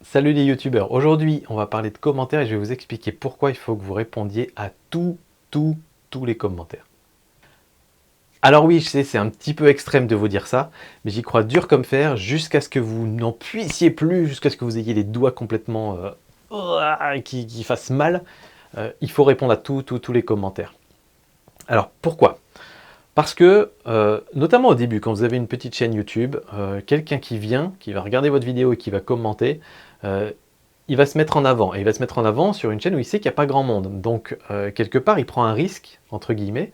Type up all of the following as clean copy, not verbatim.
Salut les youtubeurs, aujourd'hui on va parler de commentaires et je vais vous expliquer pourquoi il faut que vous répondiez à tous les commentaires. Alors oui, je sais, c'est un petit peu extrême de vous dire ça, mais j'y crois dur comme fer jusqu'à ce que vous n'en puissiez plus, jusqu'à ce que vous ayez les doigts complètement qui fassent mal. Il faut répondre à tous les commentaires. Alors pourquoi? Parce que, notamment au début, quand vous avez une petite chaîne YouTube, quelqu'un qui va regarder votre vidéo et qui va commenter, il va se mettre en avant. Et il va se mettre en avant sur une chaîne où il sait qu'il n'y a pas grand monde. Donc, quelque part, il prend un risque, entre guillemets.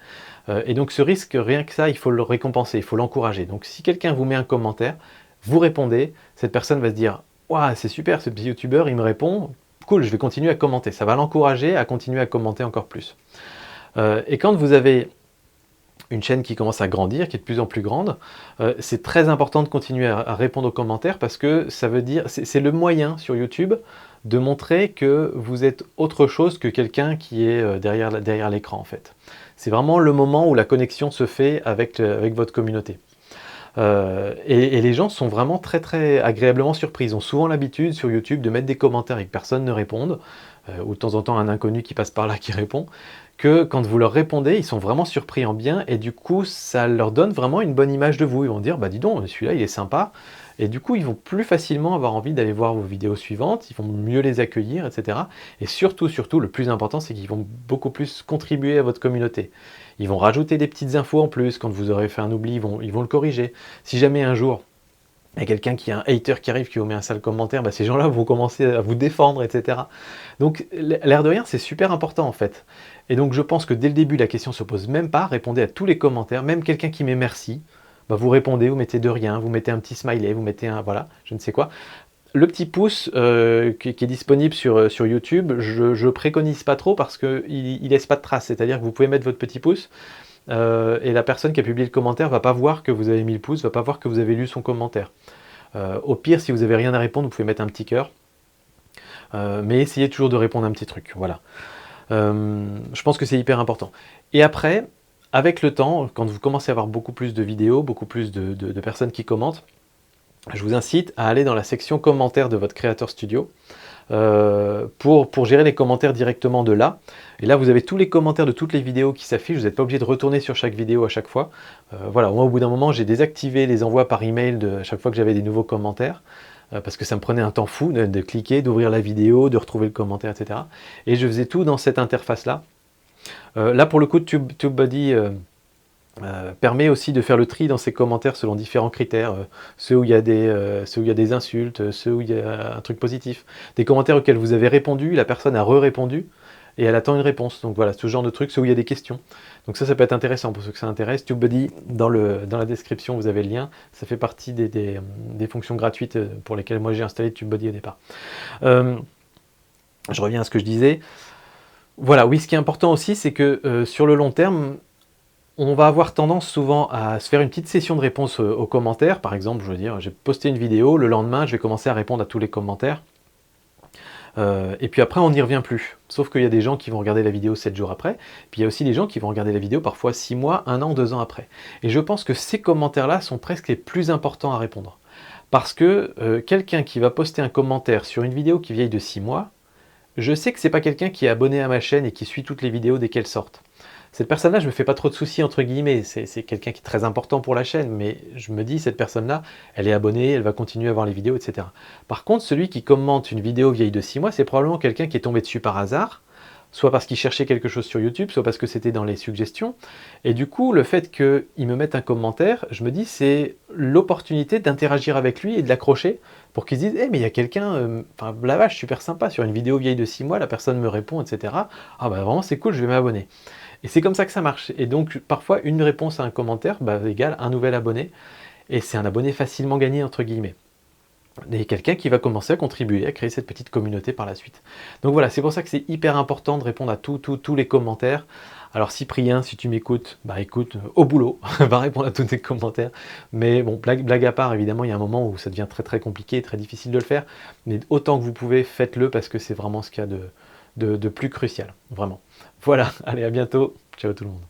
Et donc, ce risque, rien que ça, il faut le récompenser, il faut l'encourager. Donc, si quelqu'un vous met un commentaire, vous répondez, cette personne va se dire « Waouh, c'est super, ce petit youtubeur, il me répond. Cool, je vais continuer à commenter. » Ça va l'encourager à continuer à commenter encore plus. Et quand vous avez une chaîne qui commence à grandir, qui est de plus en plus grande, c'est très important de continuer à répondre aux commentaires parce que ça veut dire, c'est le moyen sur YouTube de montrer que vous êtes autre chose que quelqu'un qui est derrière l'écran en fait. C'est vraiment le moment où la connexion se fait avec votre communauté. Et les gens sont vraiment très agréablement surpris. Ils ont souvent l'habitude sur YouTube de mettre des commentaires et que personne ne réponde, ou de temps en temps un inconnu qui passe par là qui répond, que quand vous leur répondez, ils sont vraiment surpris en bien et du coup ça leur donne vraiment une bonne image de vous. Ils vont dire bah dis donc, celui-là il est sympa, et du coup ils vont plus facilement avoir envie d'aller voir vos vidéos suivantes, ils vont mieux les accueillir, etc. Et surtout le plus important, c'est qu'ils vont beaucoup plus contribuer à votre communauté. Ils vont rajouter des petites infos en plus, quand vous aurez fait un oubli, ils vont le corriger. Si jamais un jour il y a quelqu'un qui a un hater qui arrive, qui vous met un sale commentaire, bah ces gens-là vont commencer à vous défendre, etc. Donc l'air de rien, c'est super important en fait. Et donc je pense que dès le début, la question ne se pose même pas, répondez à tous les commentaires, même quelqu'un qui met merci, bah vous répondez, vous mettez de rien, vous mettez un petit smiley, vous mettez un, voilà, je ne sais quoi. Le petit pouce qui est disponible sur YouTube, je préconise pas trop parce qu'il ne laisse pas de traces, c'est-à-dire que vous pouvez mettre votre petit pouce, et la personne qui a publié le commentaire va pas voir que vous avez mis le pouce, va pas voir que vous avez lu son commentaire. Au pire, si vous n'avez rien à répondre, vous pouvez mettre un petit cœur, mais essayez toujours de répondre à un petit truc, voilà. Je pense que c'est hyper important. Et après, avec le temps, quand vous commencez à avoir beaucoup plus de vidéos, beaucoup plus de personnes qui commentent, je vous incite à aller dans la section commentaires de votre Creator Studio pour gérer les commentaires directement de là. Et là, vous avez tous les commentaires de toutes les vidéos qui s'affichent. Vous n'êtes pas obligé de retourner sur chaque vidéo à chaque fois. Voilà, moi, au bout d'un moment, j'ai désactivé les envois par email à chaque fois que j'avais des nouveaux commentaires. Parce que ça me prenait un temps fou de cliquer, d'ouvrir la vidéo, de retrouver le commentaire, etc. Et je faisais tout dans cette interface-là. Là, pour le coup, TubeBuddy permet aussi de faire le tri dans ses commentaires selon différents critères, ceux où il y a des insultes, ceux où il y a un truc positif, des commentaires auxquels vous avez répondu, la personne a répondu et elle attend une réponse. Donc voilà, ce genre de truc, ceux où il y a des questions. Donc ça peut être intéressant pour ceux que ça intéresse. TubeBuddy, dans la description, vous avez le lien. Ça fait partie des fonctions gratuites pour lesquelles moi j'ai installé TubeBuddy au départ. Je reviens à ce que je disais. Voilà, oui, ce qui est important aussi, c'est que sur le long terme, on va avoir tendance souvent à se faire une petite session de réponse aux commentaires. Par exemple, je veux dire, j'ai posté une vidéo, le lendemain, je vais commencer à répondre à tous les commentaires. Et puis après, on n'y revient plus. Sauf qu'il y a des gens qui vont regarder la vidéo 7 jours après, puis il y a aussi des gens qui vont regarder la vidéo parfois 6 mois, 1 an, 2 ans après. Et je pense que ces commentaires-là sont presque les plus importants à répondre. Parce que quelqu'un qui va poster un commentaire sur une vidéo qui vieille de 6 mois, je sais que c'est pas quelqu'un qui est abonné à ma chaîne et qui suit toutes les vidéos dès qu'elles sortent. Cette personne-là, je me fais pas trop de soucis, entre guillemets, c'est quelqu'un qui est très important pour la chaîne, mais je me dis, cette personne-là, elle est abonnée, elle va continuer à voir les vidéos, etc. Par contre, celui qui commente une vidéo vieille de 6 mois, c'est probablement quelqu'un qui est tombé dessus par hasard, soit parce qu'il cherchait quelque chose sur YouTube, soit parce que c'était dans les suggestions. Et du coup, le fait qu'il me mette un commentaire, je me dis, c'est l'opportunité d'interagir avec lui et de l'accrocher pour qu'il se dise, mais il y a quelqu'un, enfin, la vache, super sympa, sur une vidéo vieille de 6 mois, la personne me répond, etc. Ah bah vraiment, c'est cool, je vais m'abonner. Et c'est comme ça que ça marche. Et donc, parfois, une réponse à un commentaire égale un nouvel abonné. Et c'est un abonné facilement gagné, entre guillemets. Et quelqu'un qui va commencer à contribuer, à créer cette petite communauté par la suite. Donc voilà, c'est pour ça que c'est hyper important de répondre à tous les commentaires. Alors Cyprien, si tu m'écoutes, bah écoute, au boulot, va répondre à tous tes commentaires. Mais bon, blague à part, évidemment, il y a un moment où ça devient très compliqué, très difficile de le faire. Mais autant que vous pouvez, faites-le parce que c'est vraiment ce qu'il y a de plus crucial, vraiment. Voilà, allez, à bientôt. Ciao tout le monde.